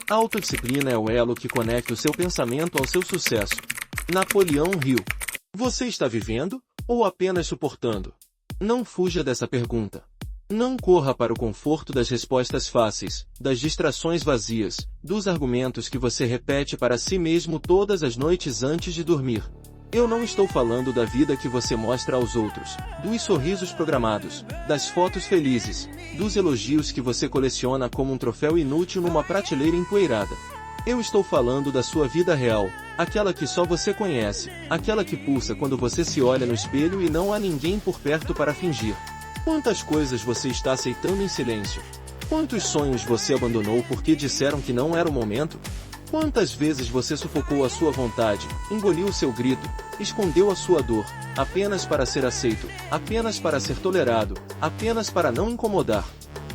A autodisciplina é o elo que conecta o seu pensamento ao seu sucesso. Napoleão Hill. Você está vivendo, ou apenas suportando? Não fuja dessa pergunta. Não corra para o conforto das respostas fáceis, das distrações vazias, dos argumentos que você repete para si mesmo todas as noites antes de dormir. Eu não estou falando da vida que você mostra aos outros, dos sorrisos programados, das fotos felizes, dos elogios que você coleciona como um troféu inútil numa prateleira empoeirada. Eu estou falando da sua vida real, aquela que só você conhece, aquela que pulsa quando você se olha no espelho e não há ninguém por perto para fingir. Quantas coisas você está aceitando em silêncio? Quantos sonhos você abandonou porque disseram que não era o momento? Quantas vezes você sufocou a sua vontade, engoliu o seu grito, escondeu a sua dor, apenas para ser aceito, apenas para ser tolerado, apenas para não incomodar?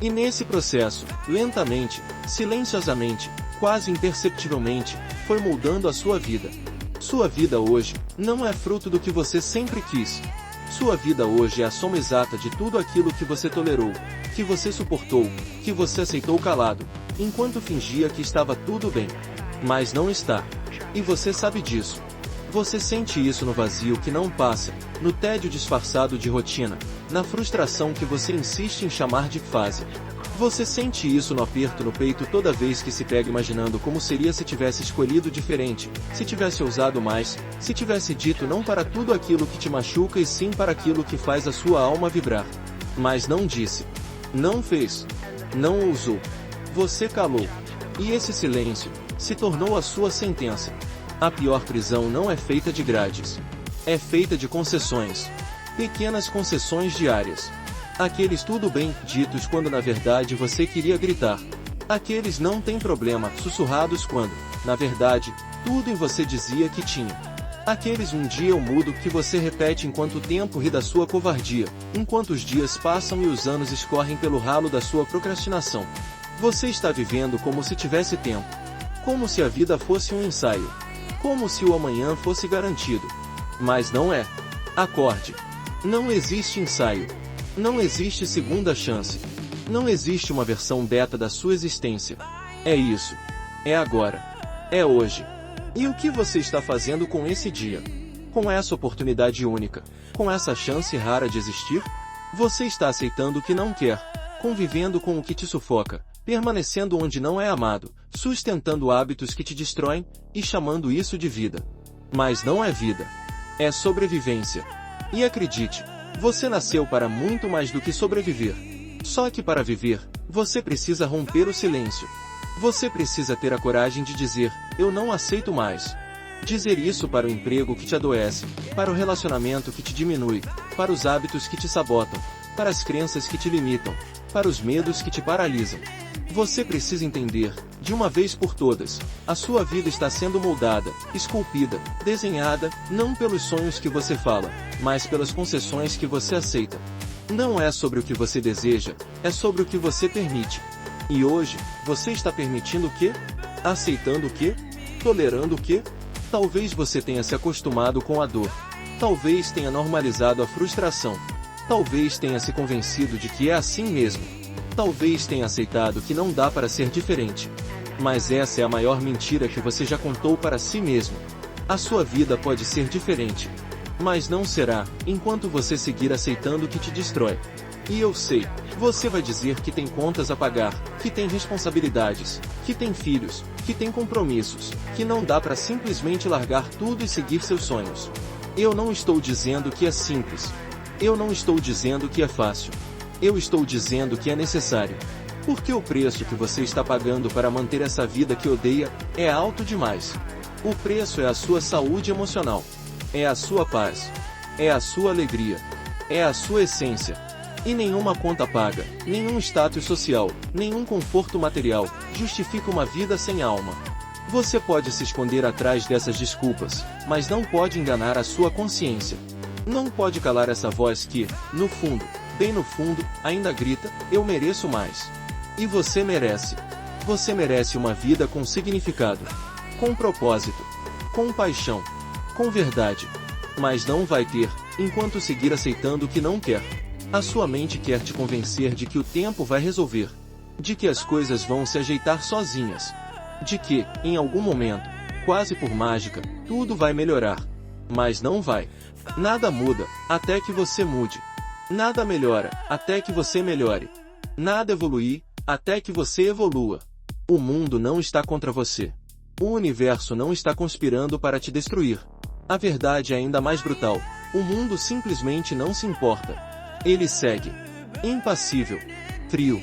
E nesse processo, lentamente, silenciosamente, quase imperceptivelmente, foi moldando a sua vida. Sua vida hoje não é fruto do que você sempre quis. Sua vida hoje é a soma exata de tudo aquilo que você tolerou, que você suportou, que você aceitou calado, enquanto fingia que estava tudo bem. Mas não está. E você sabe disso. Você sente isso no vazio que não passa, no tédio disfarçado de rotina, na frustração que você insiste em chamar de fase. Você sente isso no aperto no peito toda vez que se pega imaginando como seria se tivesse escolhido diferente, se tivesse ousado mais, se tivesse dito não para tudo aquilo que te machuca e sim para aquilo que faz a sua alma vibrar. Mas não disse. Não fez. Não ousou. Você calou. E esse silêncio se tornou a sua sentença. A pior prisão não é feita de grades. É feita de concessões. Pequenas concessões diárias. Aqueles tudo bem ditos quando na verdade você queria gritar. Aqueles não tem problema sussurrados quando, na verdade, tudo em você dizia que tinha. Aqueles um dia eu mudo que você repete enquanto o tempo ri da sua covardia, enquanto os dias passam e os anos escorrem pelo ralo da sua procrastinação. Você está vivendo como se tivesse tempo. Como se a vida fosse um ensaio. Como se o amanhã fosse garantido. Mas não é. Acorde. Não existe ensaio. Não existe segunda chance. Não existe uma versão beta da sua existência. É isso. É agora. É hoje. E o que você está fazendo com esse dia? Com essa oportunidade única? Com essa chance rara de existir? Você está aceitando o que não quer, convivendo com o que te sufoca, permanecendo onde não é amado, sustentando hábitos que te destroem, e chamando isso de vida. Mas não é vida. É sobrevivência. E acredite, você nasceu para muito mais do que sobreviver. Só que para viver, você precisa romper o silêncio. Você precisa ter a coragem de dizer, eu não aceito mais. Dizer isso para o emprego que te adoece, para o relacionamento que te diminui, para os hábitos que te sabotam, para as crenças que te limitam, para os medos que te paralisam. Você precisa entender, de uma vez por todas, a sua vida está sendo moldada, esculpida, desenhada, não pelos sonhos que você fala, mas pelas concessões que você aceita. Não é sobre o que você deseja, é sobre o que você permite. E hoje, você está permitindo o quê? Aceitando o quê? Tolerando o quê? Talvez você tenha se acostumado com a dor. Talvez tenha normalizado a frustração. Talvez tenha se convencido de que é assim mesmo. Talvez tenha aceitado que não dá para ser diferente. Mas essa é a maior mentira que você já contou para si mesmo. A sua vida pode ser diferente. Mas não será, enquanto você seguir aceitando o que te destrói. E eu sei, você vai dizer que tem contas a pagar, que tem responsabilidades, que tem filhos, que tem compromissos, que não dá para simplesmente largar tudo e seguir seus sonhos. Eu não estou dizendo que é simples. Eu não estou dizendo que é fácil. Eu estou dizendo que é necessário. Porque o preço que você está pagando para manter essa vida que odeia, é alto demais. O preço é a sua saúde emocional. É a sua paz. É a sua alegria. É a sua essência. E nenhuma conta paga, nenhum status social, nenhum conforto material, justifica uma vida sem alma. Você pode se esconder atrás dessas desculpas, mas não pode enganar a sua consciência. Não pode calar essa voz que, no fundo, bem no fundo, ainda grita, eu mereço mais. E você merece. Você merece uma vida com significado, com propósito, com paixão, com verdade. Mas não vai ter, enquanto seguir aceitando o que não quer. A sua mente quer te convencer de que o tempo vai resolver. De que as coisas vão se ajeitar sozinhas. de que, em algum momento, quase por mágica, tudo vai melhorar. Mas não vai. Nada muda, até que você mude. Nada melhora, até que você melhore. Nada evolui, até que você evolua. O mundo não está contra você. O universo não está conspirando para te destruir. A verdade é ainda mais brutal. O mundo simplesmente não se importa. Ele segue. Impassível. Frio.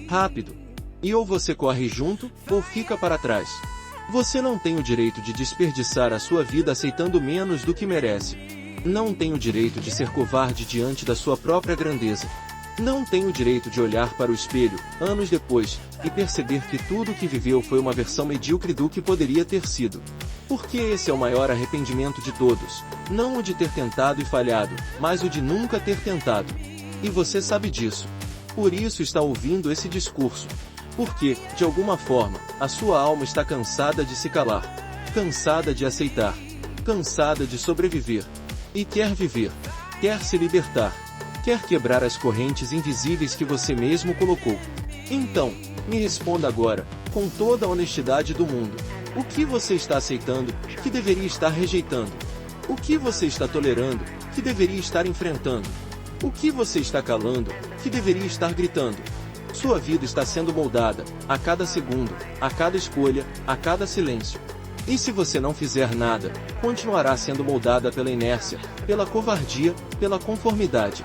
Rápido. E ou você corre junto, ou fica para trás. Você não tem o direito de desperdiçar a sua vida aceitando menos do que merece. Não tem o direito de ser covarde diante da sua própria grandeza. Não tem o direito de olhar para o espelho, anos depois, e perceber que tudo o que viveu foi uma versão medíocre do que poderia ter sido. Porque esse é o maior arrependimento de todos. Não o de ter tentado e falhado, mas o de nunca ter tentado. E você sabe disso. Por isso está ouvindo esse discurso. Porque, de alguma forma, a sua alma está cansada de se calar. Cansada de aceitar. Cansada de sobreviver. E quer viver. Quer se libertar. Quer quebrar as correntes invisíveis que você mesmo colocou. Então, me responda agora, com toda a honestidade do mundo. O que você está aceitando, que deveria estar rejeitando? O que você está tolerando, que deveria estar enfrentando? O que você está calando, que deveria estar gritando? Sua vida está sendo moldada, a cada segundo, a cada escolha, a cada silêncio. E se você não fizer nada, continuará sendo moldada pela inércia, pela covardia, pela conformidade.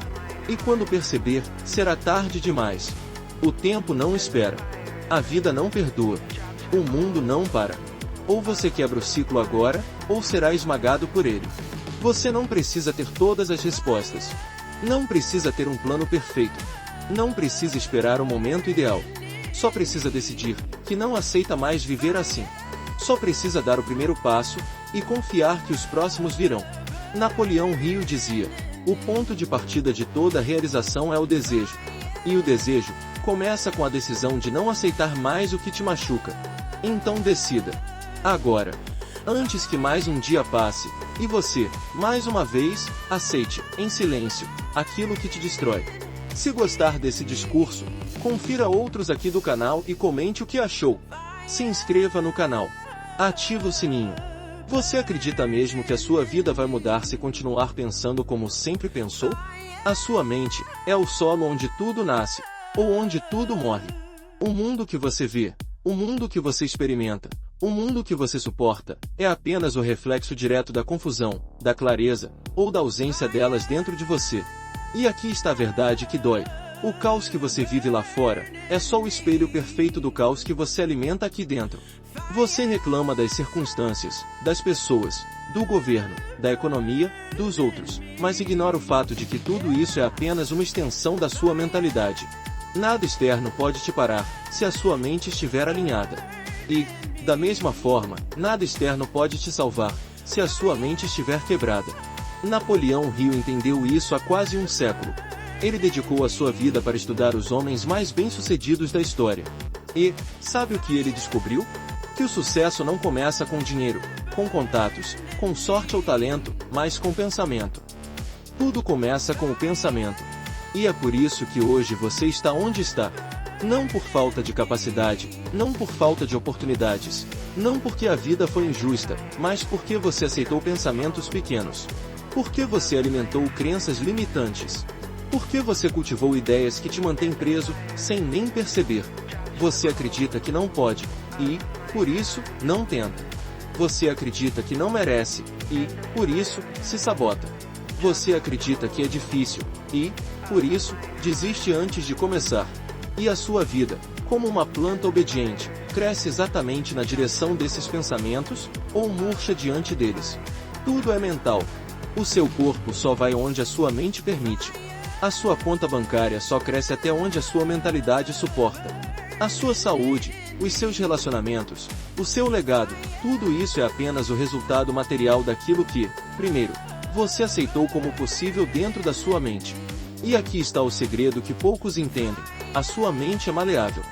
E quando perceber, será tarde demais. O tempo não espera. A vida não perdoa. O mundo não para. Ou você quebra o ciclo agora, ou será esmagado por ele. Você não precisa ter todas as respostas. Não precisa ter um plano perfeito. Não precisa esperar o momento ideal. Só precisa decidir que não aceita mais viver assim. Só precisa dar o primeiro passo e confiar que os próximos virão. Napoleão Hill dizia: o ponto de partida de toda realização é o desejo. E o desejo começa com a decisão de não aceitar mais o que te machuca. Então decida. Agora. Antes que mais um dia passe, e você, mais uma vez, aceite, em silêncio, aquilo que te destrói. Se gostar desse discurso, confira outros aqui do canal e comente o que achou. Se inscreva no canal. Ative o sininho. Você acredita mesmo que a sua vida vai mudar se continuar pensando como sempre pensou? A sua mente é o solo onde tudo nasce, ou onde tudo morre. O mundo que você vê, o mundo que você experimenta, o mundo que você suporta, é apenas o reflexo direto da confusão, da clareza, ou da ausência delas dentro de você. E aqui está a verdade que dói. O caos que você vive lá fora, é só o espelho perfeito do caos que você alimenta aqui dentro. Você reclama das circunstâncias, das pessoas, do governo, da economia, dos outros, mas ignora o fato de que tudo isso é apenas uma extensão da sua mentalidade. Nada externo pode te parar, se a sua mente estiver alinhada. E, da mesma forma, nada externo pode te salvar, se a sua mente estiver quebrada. Napoleão Hill entendeu isso há quase um século. Ele dedicou a sua vida para estudar os homens mais bem-sucedidos da história. E, sabe o que ele descobriu? Que o sucesso não começa com dinheiro, com contatos, com sorte ou talento, mas com pensamento. Tudo começa com o pensamento. E é por isso que hoje você está onde está. Não por falta de capacidade, não por falta de oportunidades, não porque a vida foi injusta, mas porque você aceitou pensamentos pequenos. Porque você alimentou crenças limitantes. Porque você cultivou ideias que te mantêm preso, sem nem perceber. Você acredita que não pode, e, por isso, não tenta. Você acredita que não merece, e, por isso, se sabota. Você acredita que é difícil, e, por isso, desiste antes de começar. E a sua vida, como uma planta obediente, cresce exatamente na direção desses pensamentos, ou murcha diante deles. Tudo é mental. O seu corpo só vai onde a sua mente permite. A sua conta bancária só cresce até onde a sua mentalidade suporta. A sua saúde, os seus relacionamentos, o seu legado, tudo isso é apenas o resultado material daquilo que, primeiro, você aceitou como possível dentro da sua mente. E aqui está o segredo que poucos entendem: a sua mente é maleável.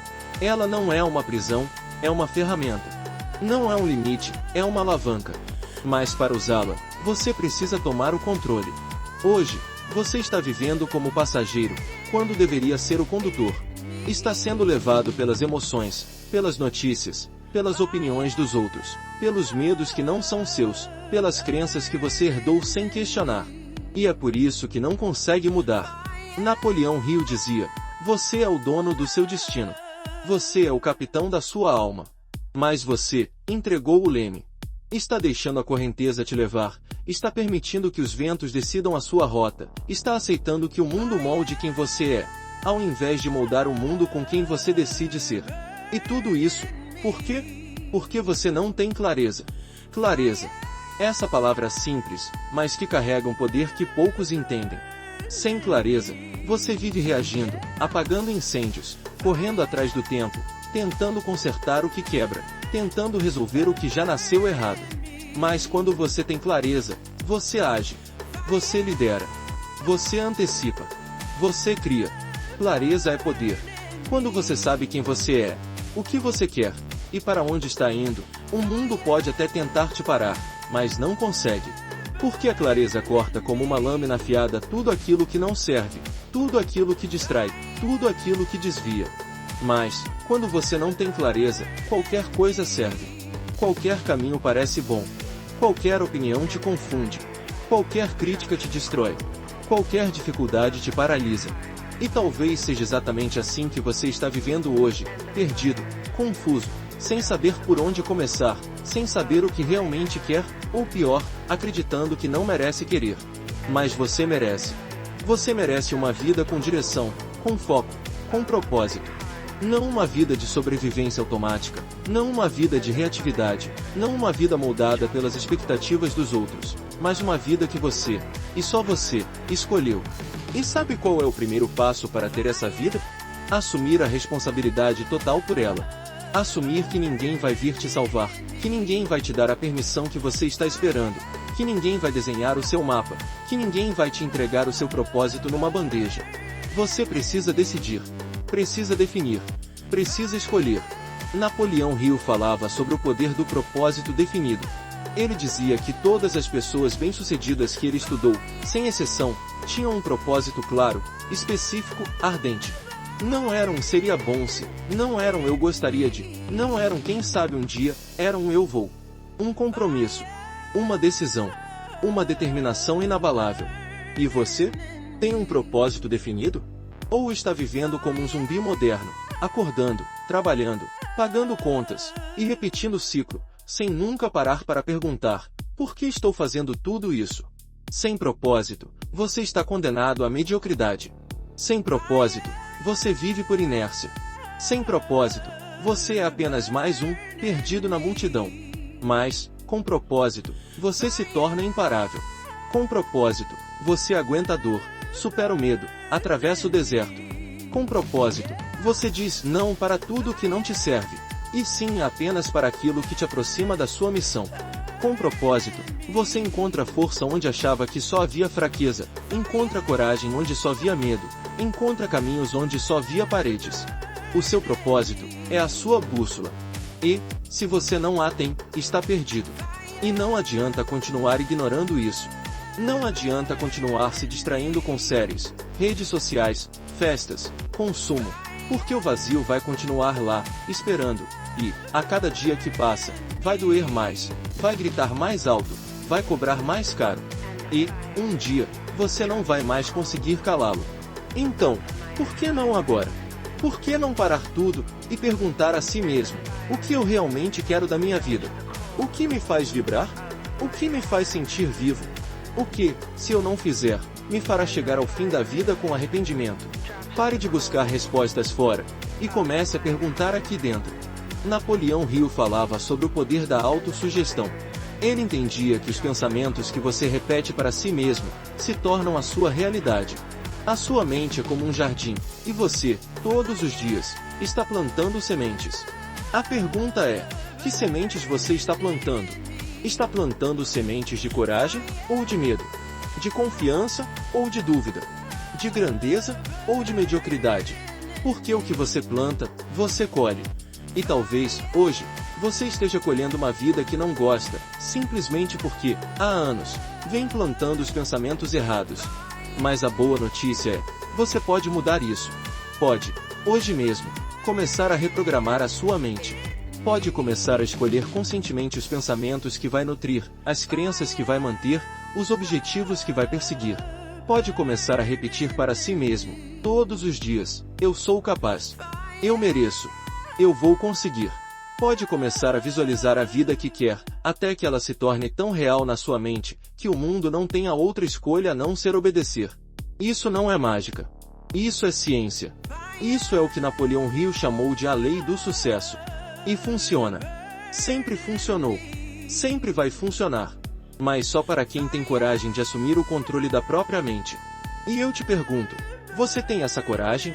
Ela não é uma prisão, é uma ferramenta. Não é um limite, é uma alavanca. Mas para usá-la, você precisa tomar o controle. Hoje, você está vivendo como passageiro, quando deveria ser o condutor. Está sendo levado pelas emoções, pelas notícias, pelas opiniões dos outros, pelos medos que não são seus, pelas crenças que você herdou sem questionar. E é por isso que não consegue mudar. Napoleão Hill dizia: você é o dono do seu destino. Você é o capitão da sua alma. Mas você entregou o leme. Está deixando a correnteza te levar, está permitindo que os ventos decidam a sua rota, está aceitando que o mundo molde quem você é, ao invés de moldar o mundo com quem você decide ser. E tudo isso, por quê? Porque você não tem clareza. Clareza. Essa palavra simples, mas que carrega um poder que poucos entendem. Sem clareza, você vive reagindo, apagando incêndios, correndo atrás do tempo, tentando consertar o que quebra, tentando resolver o que já nasceu errado. Mas quando você tem clareza, você age. Você lidera. Você antecipa. Você cria. Clareza é poder. Quando você sabe quem você é, o que você quer, e para onde está indo, o mundo pode até tentar te parar, mas não consegue. Porque a clareza corta como uma lâmina afiada tudo aquilo que não serve, tudo aquilo que distrai, tudo aquilo que desvia. Mas, quando você não tem clareza, qualquer coisa serve. Qualquer caminho parece bom. Qualquer opinião te confunde. Qualquer crítica te destrói. Qualquer dificuldade te paralisa. E talvez seja exatamente assim que você está vivendo hoje, perdido, confuso, sem saber por onde começar, sem saber o que realmente quer, ou pior, acreditando que não merece querer. Mas você merece. Você merece uma vida com direção, com foco, com propósito. Não uma vida de sobrevivência automática, não uma vida de reatividade, não uma vida moldada pelas expectativas dos outros, mas uma vida que você, e só você, escolheu. E sabe qual é o primeiro passo para ter essa vida? Assumir a responsabilidade total por ela. Assumir que ninguém vai vir te salvar, que ninguém vai te dar a permissão que você está esperando, que ninguém vai desenhar o seu mapa, que ninguém vai te entregar o seu propósito numa bandeja. Você precisa decidir. Precisa definir. Precisa escolher. Napoleão Hill falava sobre o poder do propósito definido. Ele dizia que todas as pessoas bem-sucedidas que ele estudou, sem exceção, tinham um propósito claro, específico, ardente. Não eram seria bom se, não eram eu gostaria de, não eram quem sabe um dia, eram eu vou. Um compromisso. Uma decisão. Uma determinação inabalável. E você? Tem um propósito definido? Ou está vivendo como um zumbi moderno, acordando, trabalhando, pagando contas, e repetindo o ciclo, sem nunca parar para perguntar, por que estou fazendo tudo isso? Sem propósito, você está condenado à mediocridade. Sem propósito, você vive por inércia. Sem propósito, você é apenas mais um, perdido na multidão. Mas, com propósito, você se torna imparável. Com propósito, você aguenta a dor, supera o medo, atravessa o deserto. Com propósito, você diz não para tudo que não te serve, e sim apenas para aquilo que te aproxima da sua missão. Com propósito, você encontra força onde achava que só havia fraqueza, encontra coragem onde só havia medo, encontra caminhos onde só havia paredes. O seu propósito é a sua bússola. E, se você não a tem, está perdido. E não adianta continuar ignorando isso. Não adianta continuar se distraindo com séries, redes sociais, festas, consumo, porque o vazio vai continuar lá, esperando, e, a cada dia que passa, vai doer mais, vai gritar mais alto, vai cobrar mais caro. E, um dia, você não vai mais conseguir calá-lo. Então, por que não agora? Por que não parar tudo e perguntar a si mesmo, o que eu realmente quero da minha vida? O que me faz vibrar? O que me faz sentir vivo? O que, se eu não fizer, me fará chegar ao fim da vida com arrependimento? Pare de buscar respostas fora, e comece a perguntar aqui dentro. Napoleão Hill falava sobre o poder da autossugestão. Ele entendia que os pensamentos que você repete para si mesmo, se tornam a sua realidade. A sua mente é como um jardim, e você, todos os dias, está plantando sementes. A pergunta é, que sementes você está plantando? Está plantando sementes de coragem ou de medo? De confiança ou de dúvida? De grandeza ou de mediocridade? Porque o que você planta, você colhe. E talvez, hoje, você esteja colhendo uma vida que não gosta, simplesmente porque, há anos, vem plantando os pensamentos errados. Mas a boa notícia é, você pode mudar isso. Pode, hoje mesmo, começar a reprogramar a sua mente. Pode começar a escolher conscientemente os pensamentos que vai nutrir, as crenças que vai manter, os objetivos que vai perseguir. Pode começar a repetir para si mesmo, todos os dias: eu sou capaz. Eu mereço. Eu vou conseguir. Pode começar a visualizar a vida que quer, até que ela se torne tão real na sua mente, que o mundo não tenha outra escolha a não ser obedecer. Isso não é mágica. Isso é ciência. Isso é o que Napoleão Hill chamou de a lei do sucesso. E funciona. Sempre funcionou. Sempre vai funcionar. Mas só para quem tem coragem de assumir o controle da própria mente. E eu te pergunto, você tem essa coragem?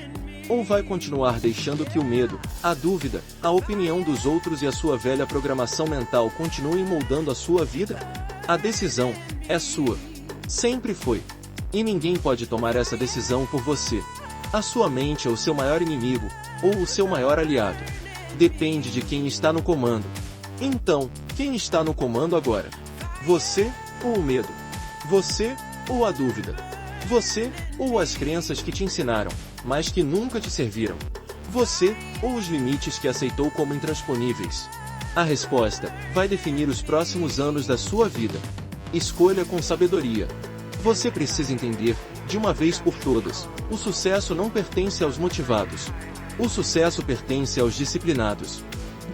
Ou vai continuar deixando que o medo, a dúvida, a opinião dos outros e a sua velha programação mental continuem moldando a sua vida? A decisão é sua. Sempre foi. E ninguém pode tomar essa decisão por você. A sua mente é o seu maior inimigo, ou o seu maior aliado. Depende de quem está no comando. Então, quem está no comando agora? Você ou o medo? Você ou a dúvida? Você ou as crenças que te ensinaram, mas que nunca te serviram? Você ou os limites que aceitou como intransponíveis? A resposta vai definir os próximos anos da sua vida. Escolha com sabedoria. Você precisa entender, de uma vez por todas, o sucesso não pertence aos motivados. O sucesso pertence aos disciplinados.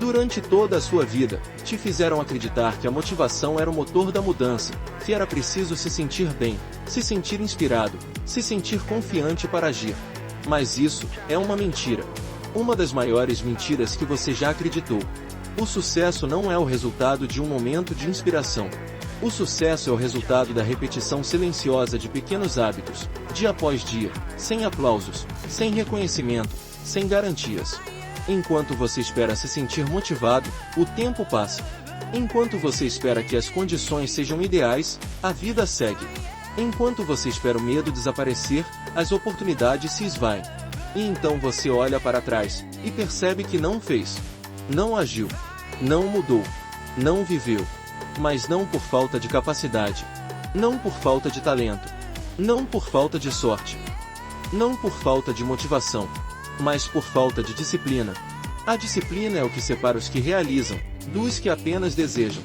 Durante toda a sua vida, te fizeram acreditar que a motivação era o motor da mudança, que era preciso se sentir bem, se sentir inspirado, se sentir confiante para agir. Mas isso é uma mentira. Uma das maiores mentiras que você já acreditou. O sucesso não é o resultado de um momento de inspiração. O sucesso é o resultado da repetição silenciosa de pequenos hábitos, dia após dia, sem aplausos, sem reconhecimento, sem garantias. Enquanto você espera se sentir motivado, o tempo passa. Enquanto você espera que as condições sejam ideais, a vida segue. Enquanto você espera o medo desaparecer, as oportunidades se esvaem. E então você olha para trás, e percebe que não fez. Não agiu. Não mudou. Não viveu. Mas não por falta de capacidade. Não por falta de talento. Não por falta de sorte. Não por falta de motivação. Mas por falta de disciplina. A disciplina é o que separa os que realizam, dos que apenas desejam.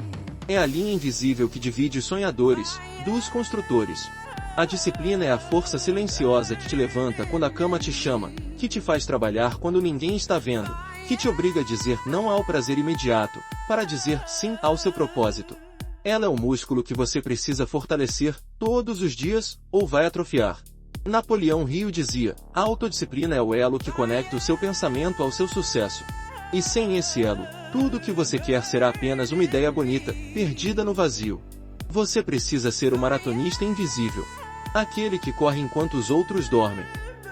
É a linha invisível que divide os sonhadores, dos construtores. A disciplina é a força silenciosa que te levanta quando a cama te chama, que te faz trabalhar quando ninguém está vendo, que te obriga a dizer não ao prazer imediato, para dizer sim ao seu propósito. Ela é o músculo que você precisa fortalecer, todos os dias, ou vai atrofiar. Napoleão Hill dizia, a autodisciplina é o elo que conecta o seu pensamento ao seu sucesso. E sem esse elo, tudo o que você quer será apenas uma ideia bonita, perdida no vazio. Você precisa ser o maratonista invisível. Aquele que corre enquanto os outros dormem.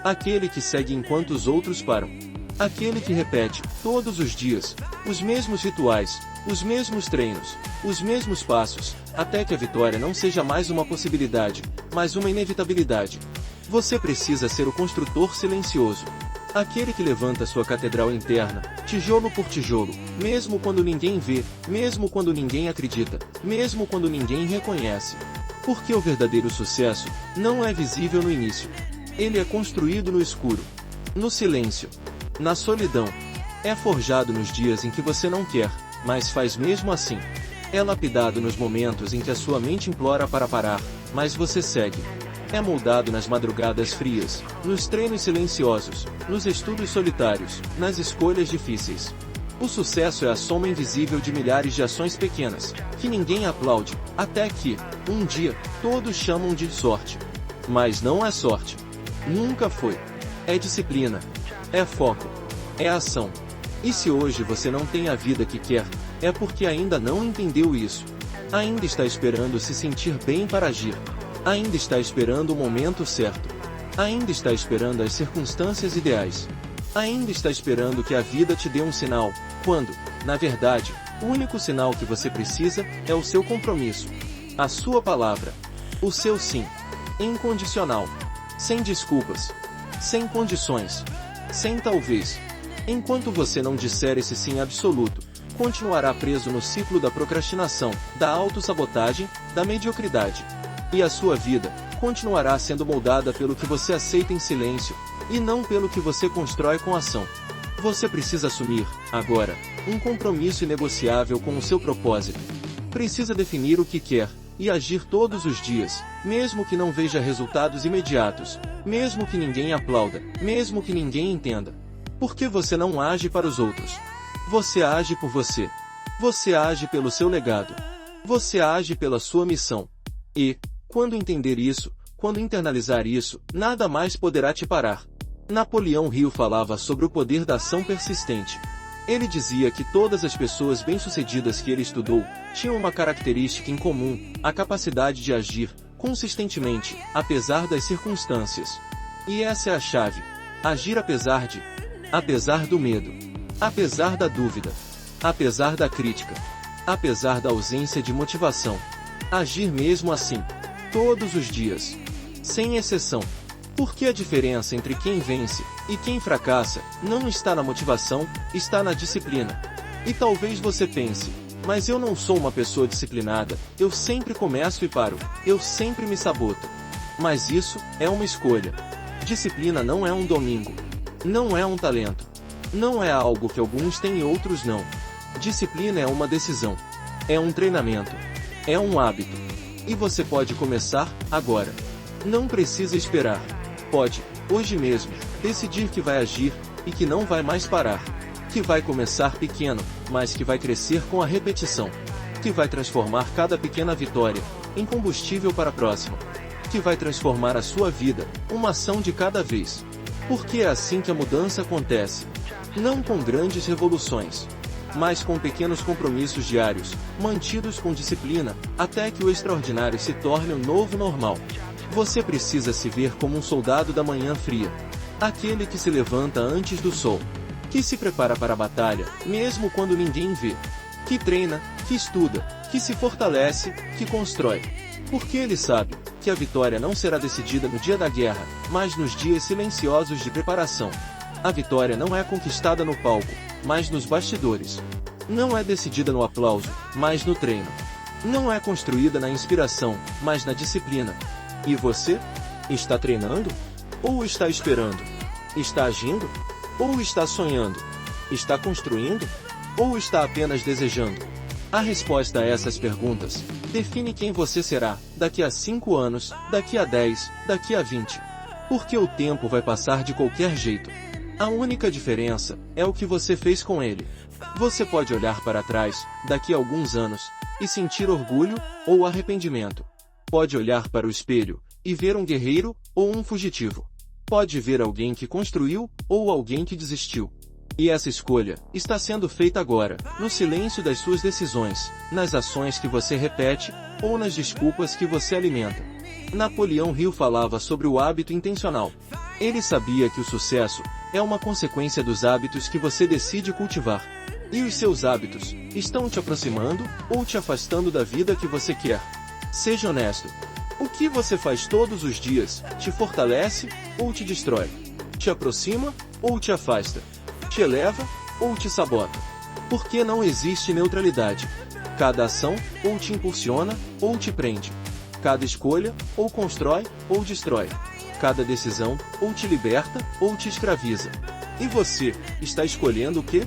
Aquele que segue enquanto os outros param. Aquele que repete, todos os dias, os mesmos rituais, os mesmos treinos, os mesmos passos, até que a vitória não seja mais uma possibilidade, mas uma inevitabilidade. Você precisa ser o construtor silencioso. Aquele que levanta sua catedral interna, tijolo por tijolo, mesmo quando ninguém vê, mesmo quando ninguém acredita, mesmo quando ninguém reconhece. Porque o verdadeiro sucesso não é visível no início. Ele é construído no escuro, no silêncio, na solidão. É forjado nos dias em que você não quer, mas faz mesmo assim. É lapidado nos momentos em que a sua mente implora para parar, mas você segue. É moldado nas madrugadas frias, nos treinos silenciosos, nos estudos solitários, nas escolhas difíceis. O sucesso é a soma invisível de milhares de ações pequenas, que ninguém aplaude, até que, um dia, todos chamam de sorte. Mas não é sorte. Nunca foi. É disciplina. É foco. É ação. E se hoje você não tem a vida que quer, é porque ainda não entendeu isso. Ainda está esperando se sentir bem para agir. Ainda está esperando o momento certo. Ainda está esperando as circunstâncias ideais. Ainda está esperando que a vida te dê um sinal, quando, na verdade, o único sinal que você precisa é o seu compromisso. A sua palavra. O seu sim. Incondicional. Sem desculpas. Sem condições. Sem talvez. Enquanto você não disser esse sim absoluto, continuará preso no ciclo da procrastinação, da autossabotagem, da mediocridade. E a sua vida continuará sendo moldada pelo que você aceita em silêncio, e não pelo que você constrói com ação. Você precisa assumir, agora, um compromisso inegociável com o seu propósito. Precisa definir o que quer, e agir todos os dias, mesmo que não veja resultados imediatos, mesmo que ninguém aplauda, mesmo que ninguém entenda. Porque você não age para os outros. Você age por você. Você age pelo seu legado. Você age pela sua missão. E, quando entender isso, quando internalizar isso, nada mais poderá te parar. Napoleão Hill falava sobre o poder da ação persistente. Ele dizia que todas as pessoas bem-sucedidas que ele estudou tinham uma característica em comum, a capacidade de agir consistentemente, apesar das circunstâncias. E essa é a chave. Agir apesar do medo, apesar da dúvida, apesar da crítica, apesar da ausência de motivação. Agir mesmo assim, todos os dias, sem exceção. Porque a diferença entre quem vence e quem fracassa não está na motivação, está na disciplina. E talvez você pense, mas eu não sou uma pessoa disciplinada, eu sempre começo e paro, eu sempre me saboto. Mas isso é uma escolha. Disciplina não é um domingo. Não é um talento. Não é algo que alguns têm e outros não. Disciplina é uma decisão. É um treinamento. É um hábito. E você pode começar agora. Não precisa esperar. Pode, hoje mesmo, decidir que vai agir e que não vai mais parar. Que vai começar pequeno, mas que vai crescer com a repetição. Que vai transformar cada pequena vitória em combustível para a próxima. Que vai transformar a sua vida, uma ação de cada vez. Porque é assim que a mudança acontece. Não com grandes revoluções, mas com pequenos compromissos diários, mantidos com disciplina, até que o extraordinário se torne o novo normal. Você precisa se ver como um soldado da manhã fria. Aquele que se levanta antes do sol. Que se prepara para a batalha, mesmo quando ninguém vê. Que treina, que estuda, que se fortalece, que constrói. Porque ele sabe que a vitória não será decidida no dia da guerra, mas nos dias silenciosos de preparação. A vitória não é conquistada no palco, mas nos bastidores. Não é decidida no aplauso, mas no treino. Não é construída na inspiração, mas na disciplina. E você? Está treinando? Ou está esperando? Está agindo? Ou está sonhando? Está construindo? Ou está apenas desejando? A resposta a essas perguntas define quem você será daqui a 5 anos, daqui a 10, daqui a 20. Porque o tempo vai passar de qualquer jeito. A única diferença é o que você fez com ele. Você pode olhar para trás, daqui a alguns anos, e sentir orgulho ou arrependimento. Pode olhar para o espelho e ver um guerreiro ou um fugitivo. Pode ver alguém que construiu ou alguém que desistiu. E essa escolha está sendo feita agora, no silêncio das suas decisões, nas ações que você repete ou nas desculpas que você alimenta. Napoleão Hill falava sobre o hábito intencional. Ele sabia que o sucesso é uma consequência dos hábitos que você decide cultivar. E os seus hábitos estão te aproximando ou te afastando da vida que você quer. Seja honesto. O que você faz todos os dias te fortalece ou te destrói? Te aproxima ou te afasta? Te eleva ou te sabota? Porque não existe neutralidade. Cada ação ou te impulsiona ou te prende. Cada escolha ou constrói ou destrói. Cada decisão ou te liberta ou te escraviza. E você está escolhendo o quê?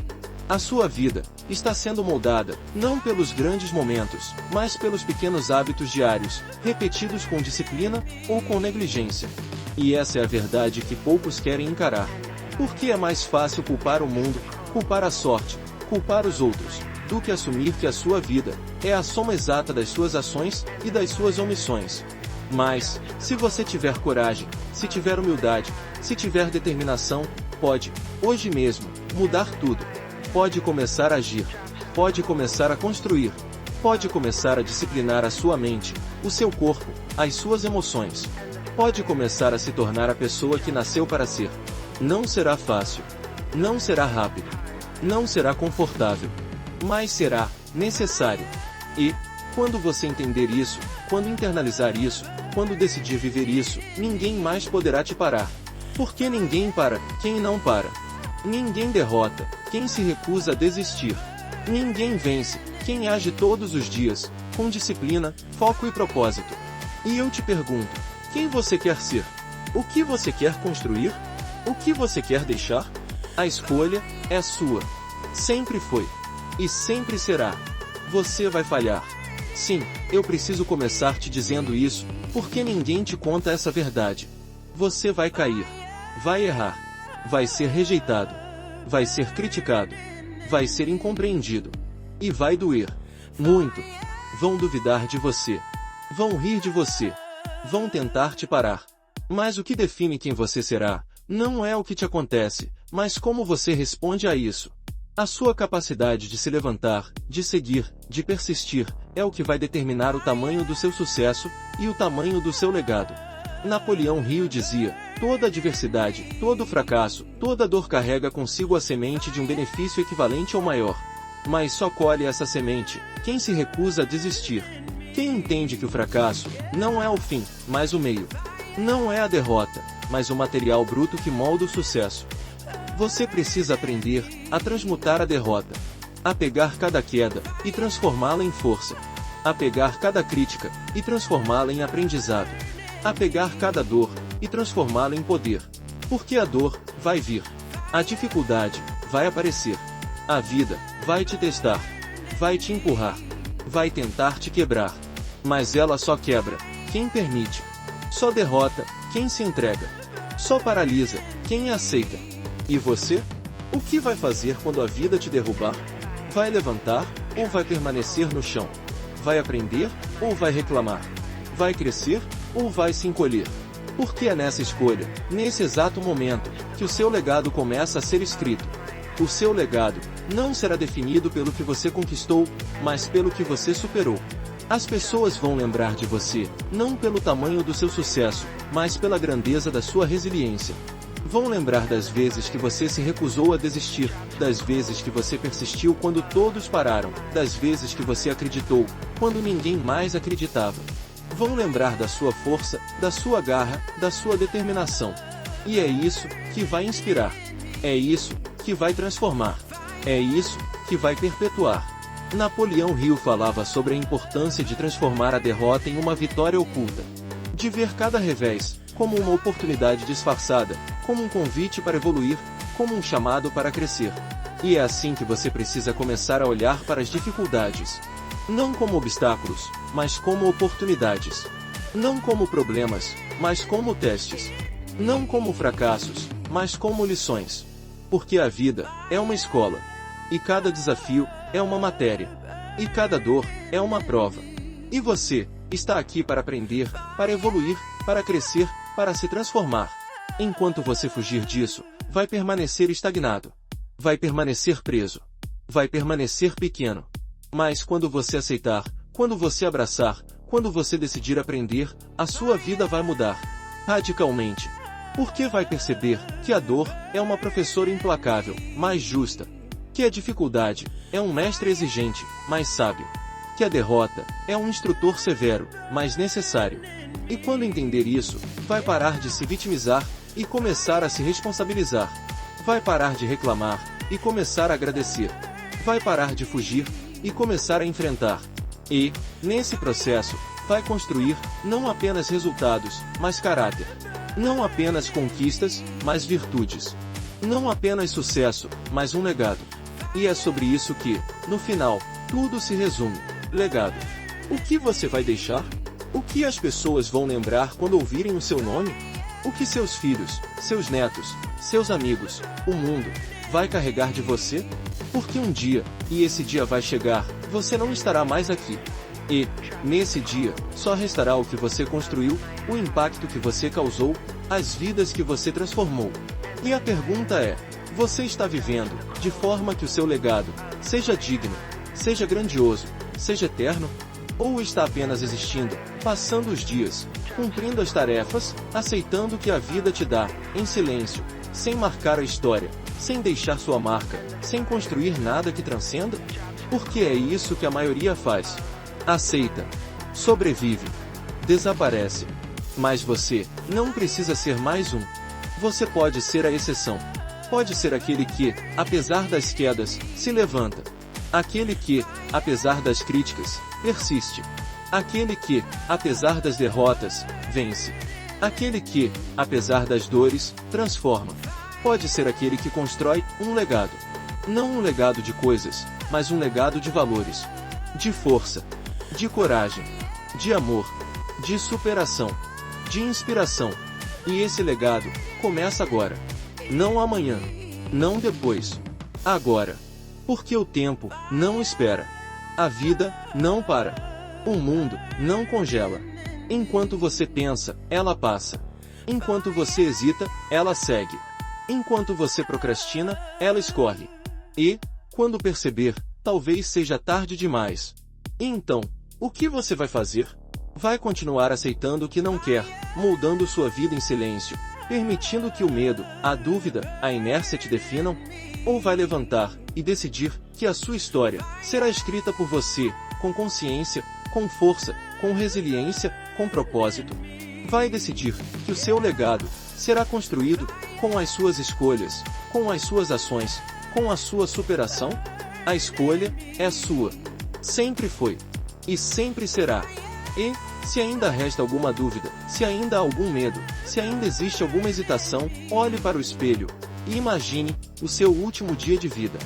A sua vida está sendo moldada, não pelos grandes momentos, mas pelos pequenos hábitos diários, repetidos com disciplina ou com negligência. E essa é a verdade que poucos querem encarar. Porque é mais fácil culpar o mundo, culpar a sorte, culpar os outros, do que assumir que a sua vida é a soma exata das suas ações e das suas omissões. Mas, se você tiver coragem, se tiver humildade, se tiver determinação, pode, hoje mesmo, mudar tudo. Pode começar a agir. Pode começar a construir. Pode começar a disciplinar a sua mente, o seu corpo, as suas emoções. Pode começar a se tornar a pessoa que nasceu para ser. Não será fácil. Não será rápido. Não será confortável. Mas será necessário. E, quando você entender isso, quando internalizar isso, quando decidir viver isso, ninguém mais poderá te parar. Porque ninguém para quem não para. Ninguém derrota quem se recusa a desistir. Ninguém vence quem age todos os dias, com disciplina, foco e propósito. E eu te pergunto, quem você quer ser? O que você quer construir? O que você quer deixar? A escolha é sua. Sempre foi. E sempre será. Você vai falhar. Sim, eu preciso começar te dizendo isso, porque ninguém te conta essa verdade. Você vai cair. Vai errar. Vai ser rejeitado. Vai ser criticado. Vai ser incompreendido. E vai doer. Muito. Vão duvidar de você. Vão rir de você. Vão tentar te parar. Mas o que define quem você será, não é o que te acontece, mas como você responde a isso. A sua capacidade de se levantar, de seguir, de persistir, é o que vai determinar o tamanho do seu sucesso e o tamanho do seu legado. Napoleão Hill dizia: toda adversidade, todo fracasso, toda dor carrega consigo a semente de um benefício equivalente ou maior. Mas só colhe essa semente quem se recusa a desistir. Quem entende que o fracasso não é o fim, mas o meio. Não é a derrota, mas o material bruto que molda o sucesso. Você precisa aprender a transmutar a derrota, a pegar cada queda e transformá-la em força, a pegar cada crítica e transformá-la em aprendizado, a pegar cada dor e transformá-la em poder. Porque a dor vai vir, a dificuldade vai aparecer, a vida vai te testar, vai te empurrar, vai tentar te quebrar. Mas ela só quebra quem permite. Só derrota quem se entrega. Só paralisa quem aceita. E você? O que vai fazer quando a vida te derrubar? Vai levantar ou vai permanecer no chão? Vai aprender ou vai reclamar? Vai crescer ou vai se encolher? Porque é nessa escolha, nesse exato momento, que o seu legado começa a ser escrito. O seu legado não será definido pelo que você conquistou, mas pelo que você superou. As pessoas vão lembrar de você, não pelo tamanho do seu sucesso, mas pela grandeza da sua resiliência. Vão lembrar das vezes que você se recusou a desistir, das vezes que você persistiu quando todos pararam, das vezes que você acreditou, quando ninguém mais acreditava. Vão lembrar da sua força, da sua garra, da sua determinação. E é isso que vai inspirar. É isso que vai transformar. É isso que vai perpetuar. Napoleão Hill falava sobre a importância de transformar a derrota em uma vitória oculta. De ver cada revés como uma oportunidade disfarçada, como um convite para evoluir, como um chamado para crescer. E é assim que você precisa começar a olhar para as dificuldades. Não como obstáculos, mas como oportunidades. Não como problemas, mas como testes. Não como fracassos, mas como lições. Porque a vida é uma escola. E cada desafio é uma matéria. E cada dor é uma prova. E você está aqui para aprender, para evoluir, para crescer, para se transformar. Enquanto você fugir disso, vai permanecer estagnado. Vai permanecer preso. Vai permanecer pequeno. Mas quando você aceitar, quando você abraçar, quando você decidir aprender, a sua vida vai mudar. Radicalmente. Porque vai perceber que a dor é uma professora implacável, mais justa. Que a dificuldade é um mestre exigente, mas sábio. Que a derrota é um instrutor severo, mas necessário. E quando entender isso, vai parar de se vitimizar e começar a se responsabilizar. Vai parar de reclamar e começar a agradecer. Vai parar de fugir e começar a enfrentar. E, nesse processo, vai construir não apenas resultados, mas caráter. Não apenas conquistas, mas virtudes. Não apenas sucesso, mas um legado. E é sobre isso que, no final, tudo se resume: legado. O que você vai deixar? O que as pessoas vão lembrar quando ouvirem o seu nome? O que seus filhos, seus netos, seus amigos, o mundo, vai carregar de você? Porque um dia, e esse dia vai chegar, você não estará mais aqui. E, nesse dia, só restará o que você construiu, o impacto que você causou, as vidas que você transformou. E a pergunta é: você está vivendo de forma que o seu legado seja digno, seja grandioso, seja eterno? Ou está apenas existindo, passando os dias, cumprindo as tarefas, aceitando o que a vida te dá, em silêncio, sem marcar a história, sem deixar sua marca, sem construir nada que transcenda? Porque é isso que a maioria faz. Aceita, sobrevive, desaparece. Mas você não precisa ser mais um. Você pode ser a exceção. Pode ser aquele que, apesar das quedas, se levanta. Aquele que, apesar das críticas, persiste. Aquele que, apesar das derrotas, vence. Aquele que, apesar das dores, transforma. pode ser aquele que constrói um legado. Não um legado de coisas, mas um legado de valores, de força, de coragem, de amor, de superação, de inspiração. E esse legado começa agora. Não amanhã, não depois. Agora. Porque o tempo não espera. A vida não para. O mundo não congela. Enquanto você pensa, ela passa. Enquanto você hesita, ela segue. Enquanto você procrastina, ela escorre. E, quando perceber, talvez seja tarde demais. E então, o que você vai fazer? Vai continuar aceitando o que não quer, moldando sua vida em silêncio, permitindo que o medo, a dúvida, a inércia te definam? Ou vai levantar e decidir que a sua história será escrita por você, com consciência, com força, com resiliência, com propósito? Vai decidir que o seu legado será construído com as suas escolhas, com as suas ações, com a sua superação? A escolha é sua. Sempre foi. E sempre será. E, se ainda resta alguma dúvida, se ainda há algum medo, se ainda existe alguma hesitação, olhe para o espelho e imagine o seu último dia de vida.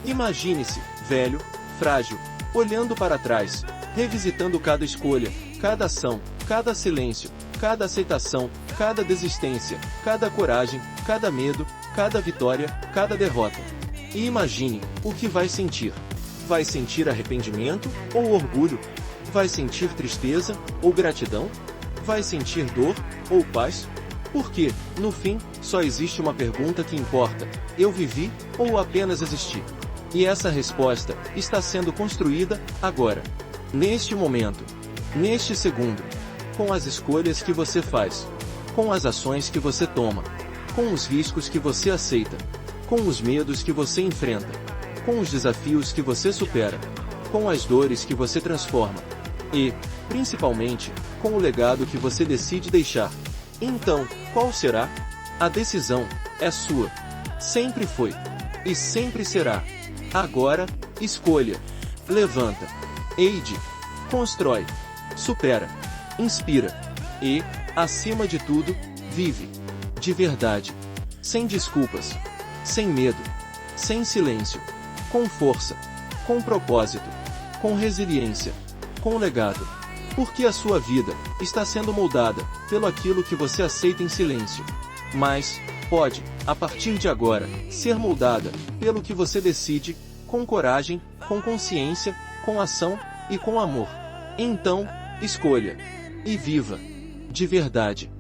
Imagine-se, velho, frágil, olhando para trás, revisitando cada escolha, cada ação, cada silêncio, cada aceitação, cada desistência, cada coragem, cada medo, cada vitória, cada derrota. E imagine o que vai sentir. Vai sentir arrependimento ou orgulho? Vai sentir tristeza ou gratidão? Vai sentir dor ou paz? Porque, no fim, só existe uma pergunta que importa: eu vivi ou apenas existi? E essa resposta está sendo construída agora, neste momento, neste segundo, com as escolhas que você faz, com as ações que você toma, com os riscos que você aceita, com os medos que você enfrenta, com os desafios que você supera, com as dores que você transforma e, principalmente, com o legado que você decide deixar. Então, qual será? A decisão é sua. Sempre foi. E sempre será. Agora, escolha. Levanta. Eide. Constrói. Supera. Inspira. E, acima de tudo, vive. De verdade. Sem desculpas. Sem medo. Sem silêncio. Com força. Com propósito. Com resiliência. Com legado. Porque a sua vida está sendo moldada pelo aquilo que você aceita em silêncio. Mas pode, a partir de agora, ser moldada pelo que você decide, com coragem, com consciência, com ação e com amor. Então, escolha. E viva. De verdade.